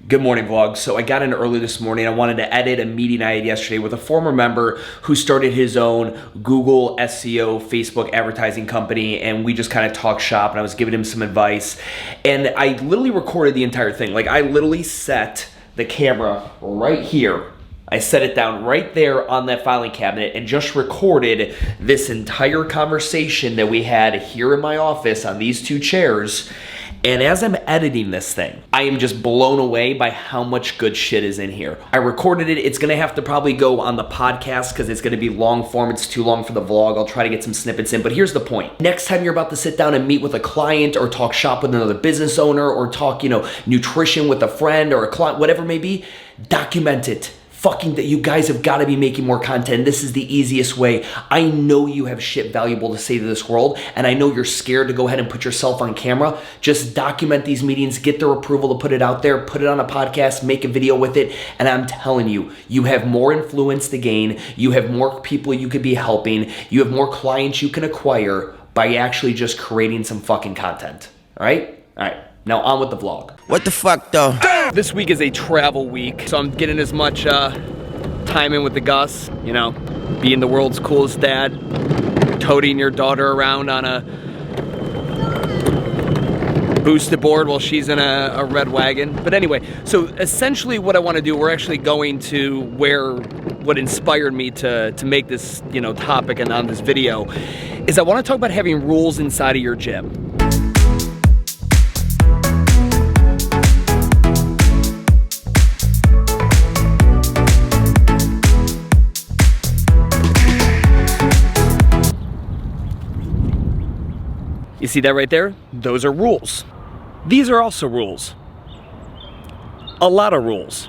Good morning, vlog. So I got in early this morning. I wanted to edit a meeting I had yesterday with a former member who started his own Google SEO, Facebook advertising company, and we just kind of talked shop, and I was giving him some advice. And I literally recorded the entire thing. Like, I literally set the camera right here. I set it down right there on that filing cabinet and just recorded this entire conversation that we had here in my office on these two chairs. And as I'm editing this thing, I am just blown away by how much good shit is in here. I recorded it. It's gonna have to probably go on the podcast because it's gonna be long form. It's too long for the vlog. I'll try to get some snippets in, but here's the point. Next time you're about to sit down and meet with a client or talk shop with another business owner or talk, nutrition with a friend or a client, whatever it may be, document it. That you guys have got to be making more content. This is the easiest way. I know you have shit valuable to say to this world, and I know you're scared to go ahead and put yourself on camera. Just document these meetings, get their approval to put it out there, put it on a podcast, make a video with it, and I'm telling you, you have more influence to gain, you have more people you could be helping, you have more clients you can acquire by actually just creating some fucking content. All right? All right. Now on with the vlog. What the fuck though? This week is a travel week, so I'm getting as much time in with the Gus, being the world's coolest dad, toting your daughter around on a boosted board while she's in a red wagon. But anyway, so essentially what I want to do, we're actually going to what inspired me to make this topic and on this video, is I want to talk about having rules inside of your gym. You see that right there? Those are rules. These are also rules. A lot of rules.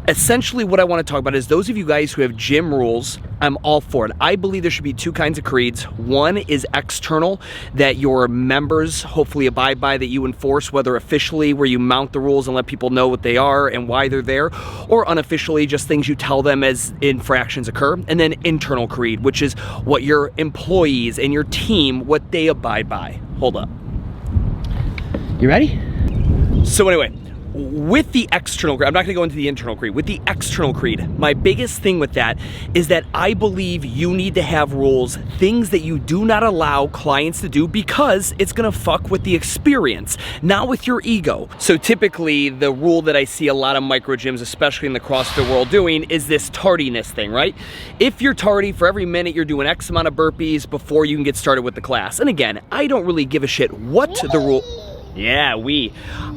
Essentially what I want to talk about is those of you guys who have gym rules, I'm all for it. I believe there should be two kinds of creeds. One is external, that your members hopefully abide by, that you enforce, whether officially where you mount the rules and let people know what they are and why they're there, or unofficially just things you tell them as infractions occur. And then internal creed, which is what your employees and your team, what they abide by. Hold up. You ready? So anyway, with the external creed, I'm not gonna go into the internal creed, with the external creed, my biggest thing with that is that I believe you need to have rules, things that you do not allow clients to do because it's gonna fuck with the experience, not with your ego. So typically the rule that I see a lot of microgyms, especially in the CrossFit world, doing is this tardiness thing, right? If you're tardy, for every minute you're doing X amount of burpees before you can get started with the class. And again, I don't really give a shit what the rule. Yeah,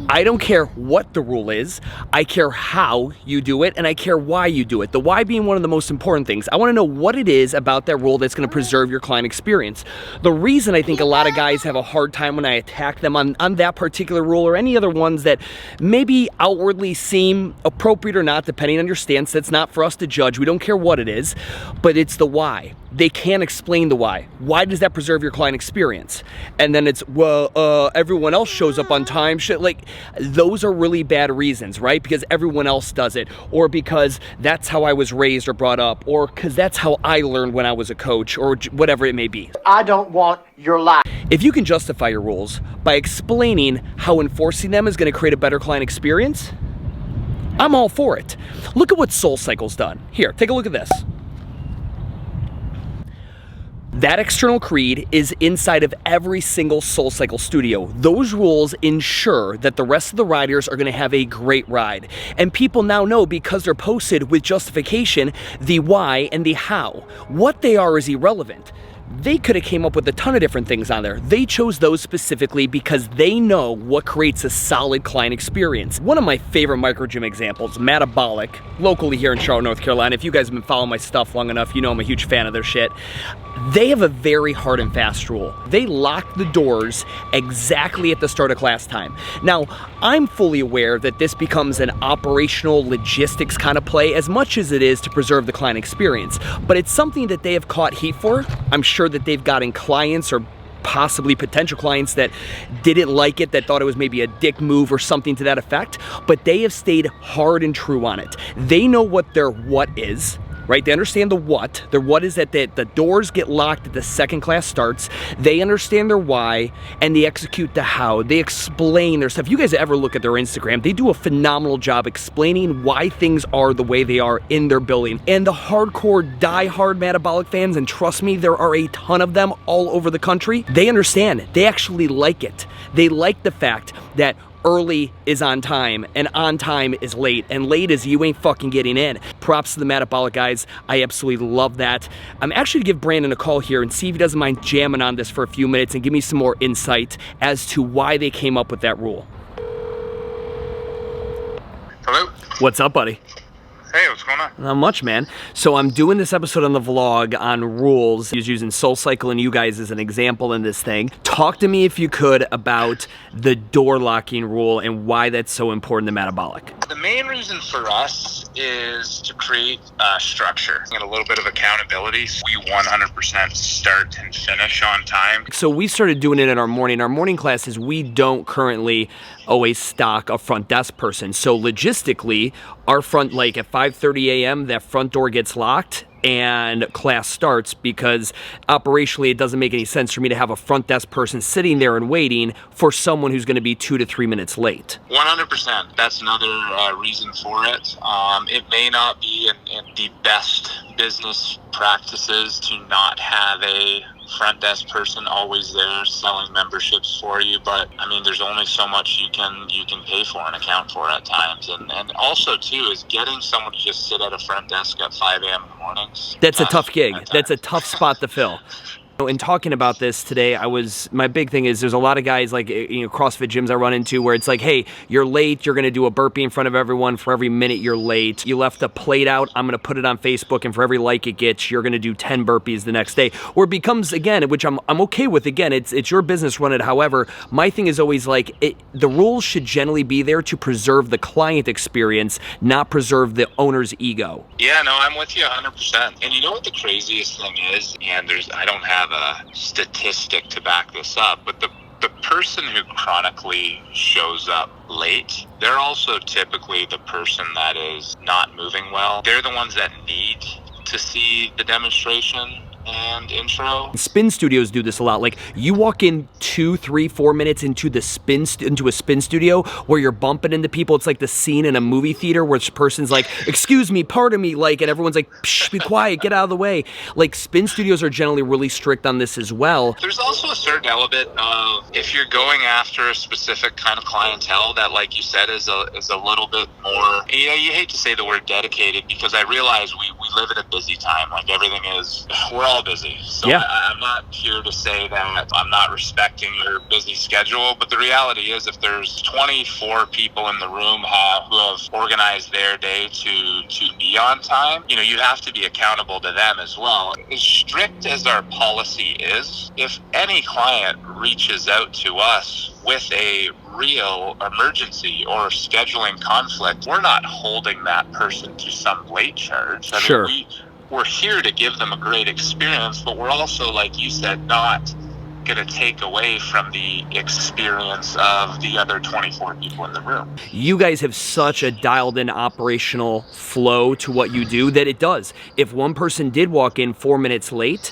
I don't care what the rule is. I care how you do it, and I care why you do it. The why being one of the most important things. I want to know what it is about that rule that's going to preserve your client experience. The reason I think a lot of guys have a hard time when I attack them on that particular rule or any other ones that maybe outwardly seem appropriate or not, depending on your stance, that's not for us to judge. We don't care what it is, but it's the why. They can't explain the why. Why does that preserve your client experience? And then it's, everyone else shows up on time. Shit, like, those are really bad reasons, right? Because everyone else does it, or because that's how I was raised or brought up, or because that's how I learned when I was a coach, or whatever it may be. I don't want your life. If you can justify your rules by explaining how enforcing them is gonna create a better client experience, I'm all for it. Look at what SoulCycle's done. Here, take a look at this. That external creed is inside of every single SoulCycle studio. Those rules ensure that the rest of the riders are gonna have a great ride. And people now know, because they're posted with justification, the why and the how. What they are is irrelevant. They could have came up with a ton of different things on there. They chose those specifically because they know what creates a solid client experience. One of my favorite microgym examples, MADabolic, locally here in Charlotte, North Carolina. If you guys have been following my stuff long enough, you know I'm a huge fan of their shit. They have a very hard and fast rule. They lock the doors exactly at the start of class time. Now, I'm fully aware that this becomes an operational logistics kind of play as much as it is to preserve the client experience, but it's something that they have caught heat for. I'm sure that they've gotten clients or possibly potential clients that didn't like it, that thought it was maybe a dick move or something to that effect, but they have stayed hard and true on it. They know what their what is, right? They understand the what. Their what is that the doors get locked at the second class starts. They understand their why, and they execute the how. They explain their stuff. You guys ever look at their Instagram, they do a phenomenal job explaining why things are the way they are in their building. And the hardcore, die-hard MADabolic fans, and trust me, there are a ton of them all over the country, they understand it. They actually like it. They like the fact that early is on time and on time is late, and late is you ain't fucking getting in. Props to the MADabolic guys. I absolutely love that. I'm actually gonna give Brandon a call here and see if he doesn't mind jamming on this for a few minutes and give me some more insight as to why they came up with that rule. Hello? What's up, buddy? Hey, what's going on? Not much, man. So I'm doing this episode on the vlog on rules. He was using SoulCycle and you guys as an example in this thing. Talk to me, if you could, about the door locking rule and why that's so important to MADabolic. The main reason for us is to create structure and a little bit of accountability. So we 100% start and finish on time. So we started doing it in our morning. Our morning classes, we don't currently always stock a front desk person. So logistically, our front, like at 5:30 a.m., that front door gets locked and class starts, because operationally it doesn't make any sense for me to have a front desk person sitting there and waiting for someone who's going to be 2 to 3 minutes late. 100%. That's another reason for it. It may not be in the best business practices to not have a front desk person always there selling memberships for you, but I mean, there's only so much you can pay for and account for at times, and also too is getting someone to just sit at a front desk at 5 a.m. in the mornings. That's a tough gig. That's a tough spot to fill. In talking about this today, my big thing is there's a lot of guys, like, you know, CrossFit gyms I run into where it's like, hey, you're late, you're going to do a burpee in front of everyone for every minute you're late. You left a plate out, I'm going to put it on Facebook, and for every like it gets, you're going to do 10 burpees the next day. Where it becomes, again, which I'm okay with, again, it's your business, run it. However, my thing is always like, the rules should generally be there to preserve the client experience, not preserve the owner's ego. Yeah, no, I'm with you 100%. And you know what the craziest thing is? And I don't have a statistic to back this up, but the person who chronically shows up late, they're also typically the person that is not moving well. They're the ones that need to see the demonstration and intro. Spin studios do this a lot. Like, you walk in 2, 3, 4 minutes into a spin studio where you're bumping into people. It's like the scene in a movie theater where this person's like, excuse me, pardon me, like, and everyone's like, psh, be quiet, get out of the way. Like, spin studios are generally really strict on this as well. There's also a certain element of, if you're going after a specific kind of clientele that, like you said, is a little bit more, you know, you hate to say the word dedicated, because I realize we live at a busy time. Like, everything is, we're all busy. So yeah. I'm not here to say that I'm not respecting your busy schedule, but the reality is, if there's 24 people in the room who have organized their day to be on time, you know, you have to be accountable to them as well. As strict as our policy is, if any client reaches out to us with a real emergency or scheduling conflict, we're not holding that person to some late charge. I sure. mean, we're here to give them a great experience, but we're also, like you said, not going to take away from the experience of the other 24 people in the room. You guys have such a dialed in operational flow to what you do that it does. If one person did walk in 4 minutes late,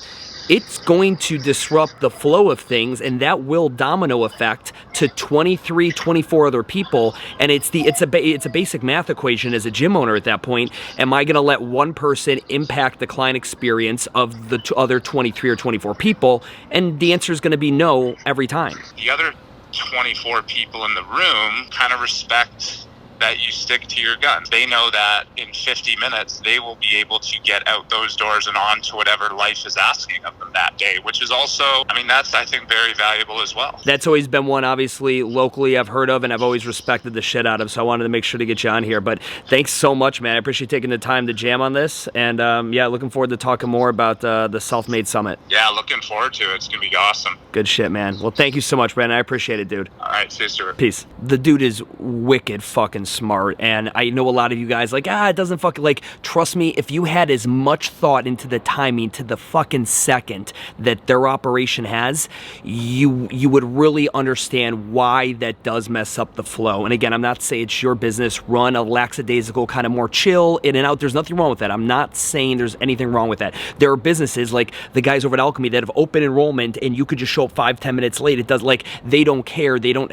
it's going to disrupt the flow of things, and that will domino effect to 23, 24 other people. And it's a basic math equation as a gym owner at that point. Am I going to let one person impact the client experience of the other 23 or 24 people? And the answer is going to be no every time. The other 24 people in the room kind of respect that you stick to your guns. They know that in 50 minutes, they will be able to get out those doors and on to whatever life is asking of them that day, which is also, I mean, that's, I think, very valuable as well. That's always been one, obviously, locally I've heard of, and I've always respected the shit out of, so I wanted to make sure to get you on here. But thanks so much, man. I appreciate taking the time to jam on this, and yeah, looking forward to talking more about the Self-Made Summit. Yeah, looking forward to it. It's going to be awesome. Good shit, man. Well, thank you so much, Brandon. I appreciate it, dude. All right, see you soon. Peace. The dude is wicked fucking smart. And I know a lot of you guys like, it doesn't fucking, like, trust me, if you had as much thought into the timing to the fucking second that their operation has, you would really understand why that does mess up the flow. And again, I'm not saying it's your business. Run a lackadaisical, kind of more chill, in and out. There's nothing wrong with that. I'm not saying there's anything wrong with that. There are businesses like the guys over at Alchemy that have open enrollment and you could just show up 5-10 minutes late. It does, like, they don't care. They don't.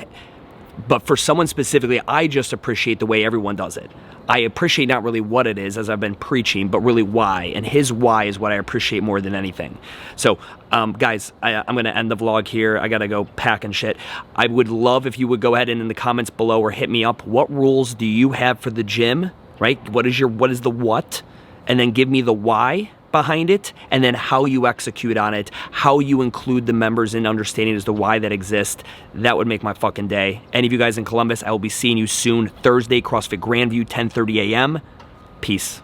But for someone specifically, I just appreciate the way everyone does it. I appreciate not really what it is, as I've been preaching, but really why. And his why is what I appreciate more than anything. So, guys, I'm going to end the vlog here. I got to go pack and shit. I would love if you would go ahead and in the comments below or hit me up. What rules do you have for the gym, right? What is the what? And then give me the why behind it, and then how you execute on it, how you include the members in understanding as to why that exists. That would make my fucking day. Any of you guys in Columbus, I will be seeing you soon. Thursday, CrossFit Grandview, 10:30 a.m. Peace.